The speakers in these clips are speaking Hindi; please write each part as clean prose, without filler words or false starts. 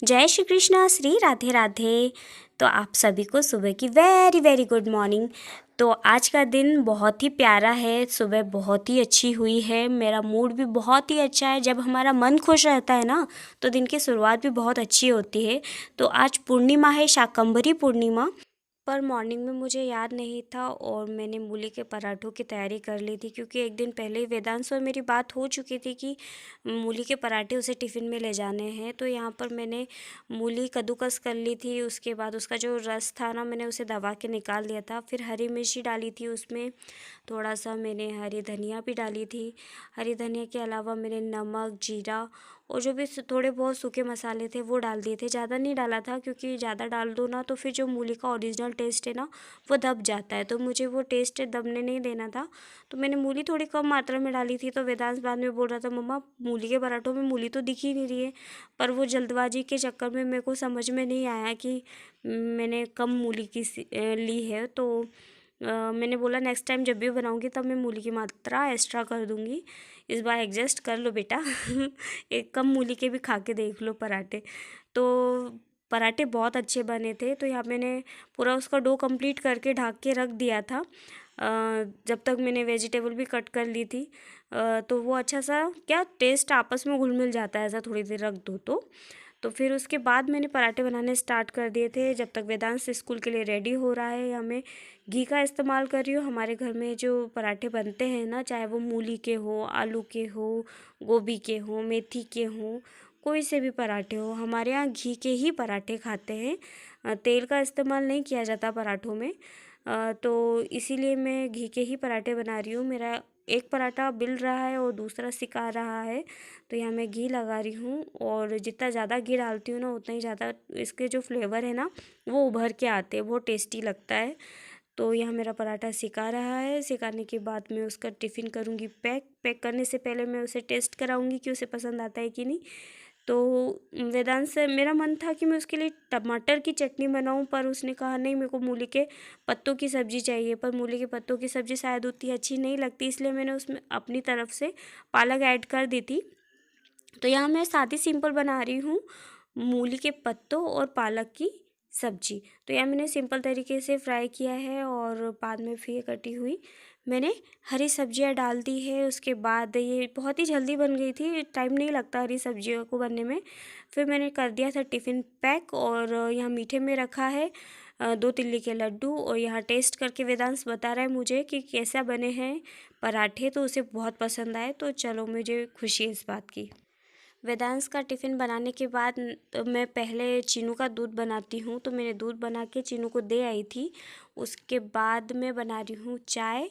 जय श्री कृष्णा, श्री राधे राधे। तो आप सभी को सुबह की वेरी वेरी गुड मॉर्निंग। तो आज का दिन बहुत ही प्यारा है, सुबह बहुत ही अच्छी हुई है, मेरा मूड भी बहुत ही अच्छा है। जब हमारा मन खुश रहता है ना, तो दिन की शुरुआत भी बहुत अच्छी होती है। तो आज पूर्णिमा है, शाकंभरी पूर्णिमा। पर मॉर्निंग में मुझे याद नहीं था और मैंने मूली के पराठों की तैयारी कर ली थी, क्योंकि एक दिन पहले ही वेदांश और मेरी बात हो चुकी थी कि मूली के पराठे उसे टिफ़िन में ले जाने हैं। तो यहाँ पर मैंने मूली कद्दूकस कर ली थी, उसके बाद उसका जो रस था ना, मैंने उसे दबा के निकाल लिया था। फिर हरी मिर्ची डाली थी उसमें, थोड़ा सा मैंने हरी धनिया भी डाली थी। हरी धनिया के अलावा मैंने नमक, जीरा और जो भी थोड़े बहुत सूखे मसाले थे वो डाल दिए थे। ज़्यादा नहीं डाला था, क्योंकि ज़्यादा डाल दो ना तो फिर जो मूली का ओरिजिनल टेस्ट है ना, वो दब जाता है। तो मुझे वो टेस्ट दबने नहीं देना था, तो मैंने मूली थोड़ी कम मात्रा में डाली थी। तो वेदांश बाद में बोल रहा था, मम्मा मूली के पराठों में मूली तो दिख ही नहीं रही है। पर वो जल्दबाजी के चक्कर में मेरे को समझ में नहीं आया कि मैंने कम मूली की ली है। तो मैंने बोला नेक्स्ट टाइम जब भी बनाऊंगी तब मैं मूली की मात्रा एक्स्ट्रा कर दूंगी, इस बार एडजस्ट कर लो बेटा। एक कम मूली के भी खा के देख लो पराठे। तो पराठे बहुत अच्छे बने थे। तो यहाँ मैंने पूरा उसका डो कंप्लीट करके ढक के रख दिया था। जब तक मैंने वेजिटेबल भी कट कर ली थी। तो वो अच्छा सा क्या टेस्ट आपस में घुल मिल जाता है ऐसा थोड़ी देर रख दो तो फिर उसके बाद मैंने पराठे बनाने स्टार्ट कर दिए थे। जब तक वेदांश स्कूल के लिए रेडी हो रहा है, या मैं घी का इस्तेमाल कर रही हूँ। हमारे घर में जो पराठे बनते हैं ना, चाहे वो मूली के हो, आलू के हो, गोभी के हो, मेथी के हो, कोई से भी पराठे हो, हमारे यहाँ घी के ही पराठे खाते हैं। तेल का इस्तेमाल नहीं किया जाता पराठों में। तो इसीलिए मैं घी के ही पराठे बना रही हूँ। मेरा एक पराठा बिल रहा है और दूसरा सिका रहा है। तो यहाँ मैं घी लगा रही हूँ, और जितना ज़्यादा घी डालती हूँ ना, उतना ही ज़्यादा इसके जो फ्लेवर है ना, वो उभर के आते हैं, बहुत टेस्टी लगता है। तो यहाँ मेरा पराठा सिका रहा है। सिकाने के बाद मैं उसका टिफ़िन करूँगी पैक। पैक करने से पहले मैं उसे टेस्ट कराऊँगी कि उसे पसंद आता है कि नहीं। तो वेदांत से मेरा मन था कि मैं उसके लिए टमाटर की चटनी बनाऊं, पर उसने कहा नहीं, मेरे को मूली के पत्तों की सब्ज़ी चाहिए। पर मूली के पत्तों की सब्ज़ी शायद उतनी अच्छी नहीं लगती, इसलिए मैंने उसमें अपनी तरफ से पालक ऐड कर दी थी। तो यहाँ मैं सादी सिंपल बना रही हूँ, मूली के पत्तों और पालक की सब्जी। तो यहाँ मैंने सिंपल तरीके से फ्राई किया है, और बाद में फिर कटी हुई मैंने हरी सब्जियाँ डाल दी है। उसके बाद ये बहुत ही जल्दी बन गई थी, टाइम नहीं लगता हरी सब्जियों को बनने में। फिर मैंने कर दिया था टिफ़िन पैक, और यहाँ मीठे में रखा है 2 तिल्ली के लड्डू। और यहाँ टेस्ट करके वेदांश बता रहा है मुझे कि कैसा बने हैं पराठे, तो उसे बहुत पसंद आए। तो चलो, मुझे खुशी है इस बात की। वेदांश का टिफ़िन बनाने के बाद तो मैं पहले चीनू का दूध बनाती हूँ। तो मैंने दूध बना के चीनू को दे आई थी। उसके बाद मैं बना रही हूँ चाय।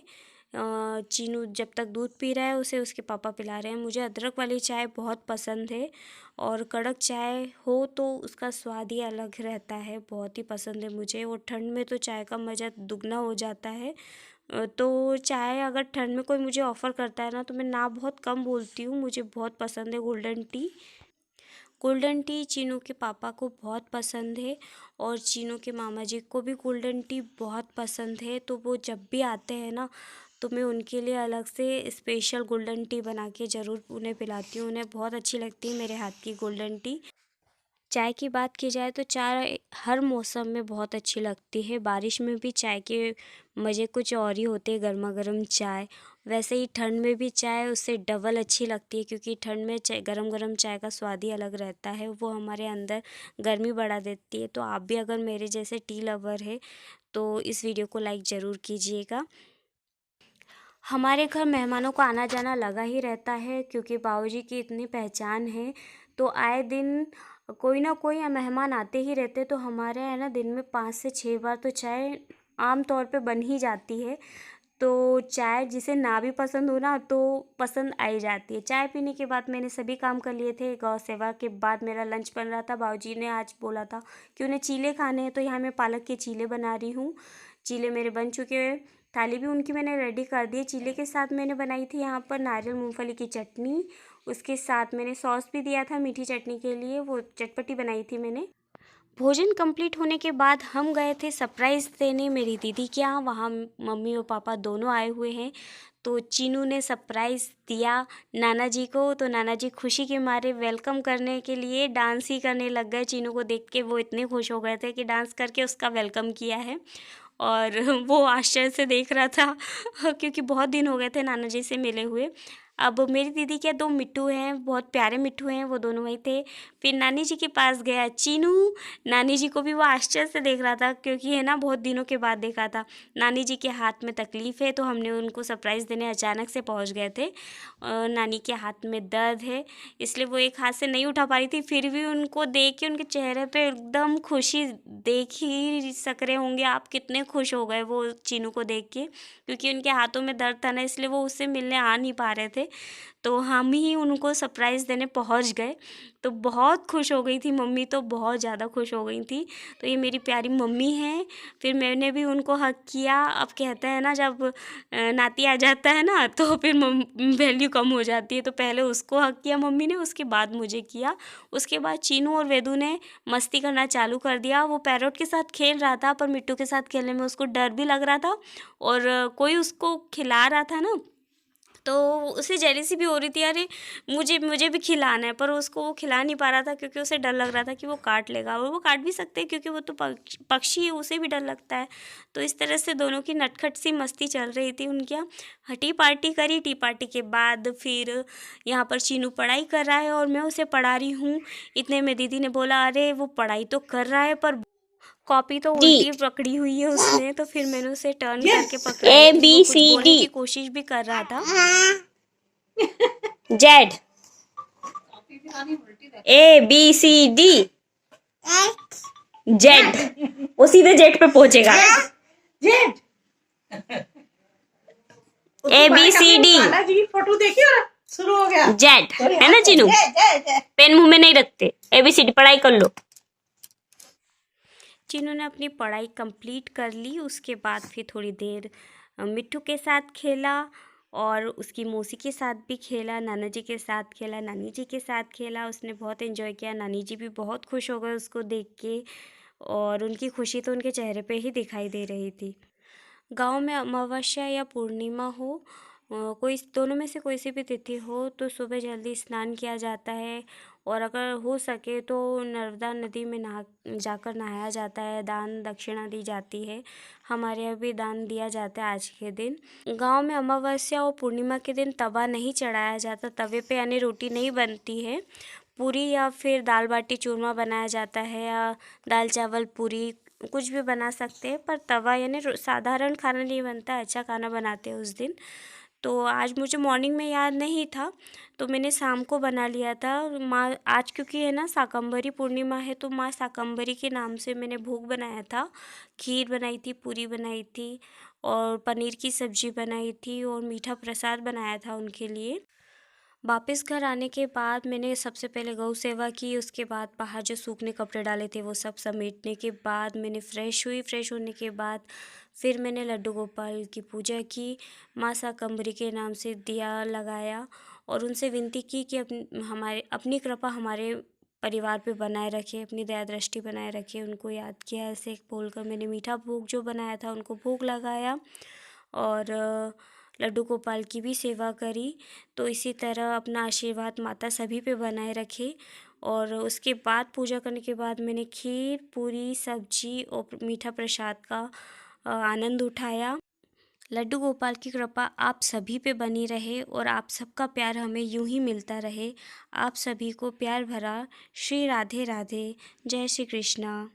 चीनू जब तक दूध पी रहा है, उसे उसके पापा पिला रहे हैं। मुझे अदरक वाली चाय बहुत पसंद है, और कड़क चाय हो तो उसका स्वाद ही अलग रहता है, बहुत ही पसंद है मुझे। और ठंड में तो चाय का मज़ा दुगना हो जाता है। तो चाय अगर ठंड में कोई मुझे ऑफ़र करता है ना, तो मैं ना बहुत कम बोलती हूँ। मुझे बहुत पसंद है golden tea. Golden tea Chinu के पापा को बहुत पसंद है, और चीनू के मामा जी को भी गोल्डन टी बहुत पसंद है। तो वो जब भी आते हैं ना, तो मैं उनके लिए अलग से स्पेशल गोल्डन टी बना के ज़रूर उन्हें पिलाती हूँ। उन्हें बहुत अच्छी लगती है मेरे हाथ की गोल्डन टी। चाय की बात की जाए तो चाय हर मौसम में बहुत अच्छी लगती है। बारिश में भी चाय के मज़े कुछ और ही होते हैं, गर्मा गर्म चाय। वैसे ही ठंड में भी चाय उससे डबल अच्छी लगती है, क्योंकि ठंड में चाय, गरम गरम चाय का स्वाद ही अलग रहता है, वो हमारे अंदर गर्मी बढ़ा देती है। तो आप भी अगर मेरे जैसे टी लवर है, तो इस वीडियो को लाइक ज़रूर कीजिएगा। हमारे घर मेहमानों का आना जाना लगा ही रहता है, क्योंकि बाबूजी की इतनी पहचान है। तो आए दिन कोई ना कोई मेहमान आते ही रहते। तो हमारे यहाँ ना दिन में 5 से 6 बार तो चाय आम तौर पे बन ही जाती है। तो चाय जिसे ना भी पसंद हो ना, तो पसंद आई जाती है। चाय पीने के बाद मैंने सभी काम कर लिए थे। गौ सेवा के बाद मेरा लंच बन रहा था। बाबूजी ने आज बोला था कि उन्हें चीले खाने हैं, तो यहाँ मैं पालक के चीले बना रही हूँ। चीले मेरे बन चुके हैं। थाली भी उनकी मैंने रेडी कर दी है। चीले के साथ मैंने बनाई थी यहाँ पर नारियल मूंगफली की चटनी। उसके साथ मैंने सॉस भी दिया था मीठी चटनी के लिए, वो चटपटी बनाई थी मैंने। भोजन कंप्लीट होने के बाद हम गए थे सरप्राइज़ देने मेरी दीदी के यहाँ। वहाँ मम्मी और पापा दोनों आए हुए हैं। तो चीनू ने सरप्राइज़ दिया नाना जी को, तो नाना जी खुशी के मारे वेलकम करने के लिए डांस ही करने लग गए। चीनू को देख के वो इतने खुश हो गए थे कि डांस करके उसका वेलकम किया है। और वो आश्चर्य से देख रहा था क्योंकि बहुत दिन हो गए थे नाना जी से मिले हुए। अब मेरी दीदी के 2 मिट्टू हैं, बहुत प्यारे मिट्टू हैं, वो दोनों वहीं थे। फिर नानी जी के पास गया चीनू। नानी जी को भी वो आश्चर्य से देख रहा था क्योंकि है ना बहुत दिनों के बाद देखा था। नानी जी के हाथ में तकलीफ़ है, तो हमने उनको सरप्राइज़ देने अचानक से पहुंच गए थे। नानी के हाथ में दर्द है, इसलिए वो एक हाथ से नहीं उठा पा रही थी। फिर भी उनको देख के उनके चेहरे पे एकदम खुशी, देख ही सक रहे होंगे आप कितने खुश हो गए वो चीनू को देख के, क्योंकि उनके हाथों में दर्द था ना, इसलिए वो उससे मिलने आ नहीं पा रहे थे। तो हम ही उनको सरप्राइज़ देने पहुंच गए। तो बहुत खुश हो गई थी मम्मी, तो बहुत ज़्यादा खुश हो गई थी। तो ये मेरी प्यारी मम्मी हैं। फिर मैंने भी उनको हग किया। अब कहते हैं ना जब नाती आ जाता है ना तो फिर वैल्यू कम हो जाती है। तो पहले उसको हग किया मम्मी ने, उसके बाद मुझे किया। उसके बाद चीनू और वेदू ने मस्ती करना चालू कर दिया। वो पैरोट के साथ खेल रहा था, पर मिट्टू के साथ खेलने में उसको डर भी लग रहा था। और कोई उसको खिला रहा था ना, तो उसे जेलसी भी हो रही थी, अरे मुझे भी खिलाना है, पर उसको वो खिला नहीं पा रहा था क्योंकि उसे डर लग रहा था कि वो काट लेगा। और वो काट भी सकते हैं क्योंकि वो तो पक्षी है, उसे भी डर लगता है। तो इस तरह से दोनों की नटखट सी मस्ती चल रही थी उनके यहाँ। टी पार्टी करी। टी पार्टी के बाद फिर यहाँ पर चीनू पढ़ाई कर रहा है और मैं उसे पढ़ा रही हूँ। इतने में दीदी ने बोला, अरे वो पढ़ाई तो कर रहा है पर कॉपी तो उल्टी पकड़ी हुई है उसने। तो फिर मैंने उसे टर्न करके पकड़ा A कि B वो कुछ C बोलने की D कोशिश भी कर रहा था। Z A B C D Z। वो सीधे जेड पे पहुंचेगा। A B C D photo देखी और शुरू हो गया। जेड है ना चीनू? पेन मुंह में नहीं रखते। ABCD पढ़ाई कर लो। चीनू ने अपनी पढ़ाई कंप्लीट कर ली। उसके बाद फिर थोड़ी देर मिट्टू के साथ खेला और उसकी मौसी के साथ भी खेला, नाना जी के साथ खेला, नानी जी के साथ खेला। उसने बहुत एंजॉय किया। नानी जी भी बहुत खुश हो गए उसको देख के, और उनकी खुशी तो उनके चेहरे पे ही दिखाई दे रही थी। गांव में अमावस्या या पूर्णिमा हो, कोई दोनों में से कोई सी भी तिथि हो, तो सुबह जल्दी स्नान किया जाता है। और अगर हो सके तो नर्मदा नदी में जाकर नहाया जाता है, दान दक्षिणा दी जाती है। हमारे यहाँ भी दान दिया जाता है आज के दिन। गांव में अमावस्या और पूर्णिमा के दिन तवा नहीं चढ़ाया जाता, तवे पे यानी रोटी नहीं बनती है। पूरी या फिर दाल बाटी चूरमा बनाया जाता है, या दाल चावल पूरी कुछ भी बना सकते हैं, पर तवा यानी साधारण खाना नहीं बनता, अच्छा खाना बनाते हैं उस दिन। तो आज मुझे मॉर्निंग में याद नहीं था, तो मैंने शाम को बना लिया था। माँ आज क्योंकि है ना शाकंभरी पूर्णिमा है, तो माँ शाकंभरी के नाम से मैंने भोग बनाया था। खीर बनाई थी, पूरी बनाई थी, और पनीर की सब्ज़ी बनाई थी, और मीठा प्रसाद बनाया था उनके लिए। वापस घर आने के बाद मैंने सबसे पहले गौ सेवा की। उसके बाद बाहर जो सूखने कपड़े डाले थे वो सब समेटने के बाद मैंने फ़्रेश हुई। फ्रेश होने के बाद फिर मैंने लड्डू गोपाल की पूजा की, माँ शाकंभरी के नाम से दिया लगाया, और उनसे विनती की कि अपनी कृपा हमारे परिवार पे बनाए रखे, अपनी दया दृष्टि बनाए रखे। उनको याद किया, ऐसे बोलकर मैंने मीठा भोग जो बनाया था उनको भोग लगाया, और लड्डू गोपाल की भी सेवा करी। तो इसी तरह अपना आशीर्वाद माता सभी पे बनाए रखे। और उसके बाद पूजा करने के बाद मैंने खीर, पूरी, सब्जी और मीठा प्रसाद का आनंद उठाया। लड्डू गोपाल की कृपा आप सभी पे बनी रहे, और आप सबका प्यार हमें यूं ही मिलता रहे। आप सभी को प्यार भरा श्री राधे राधे। जय श्री कृष्णा।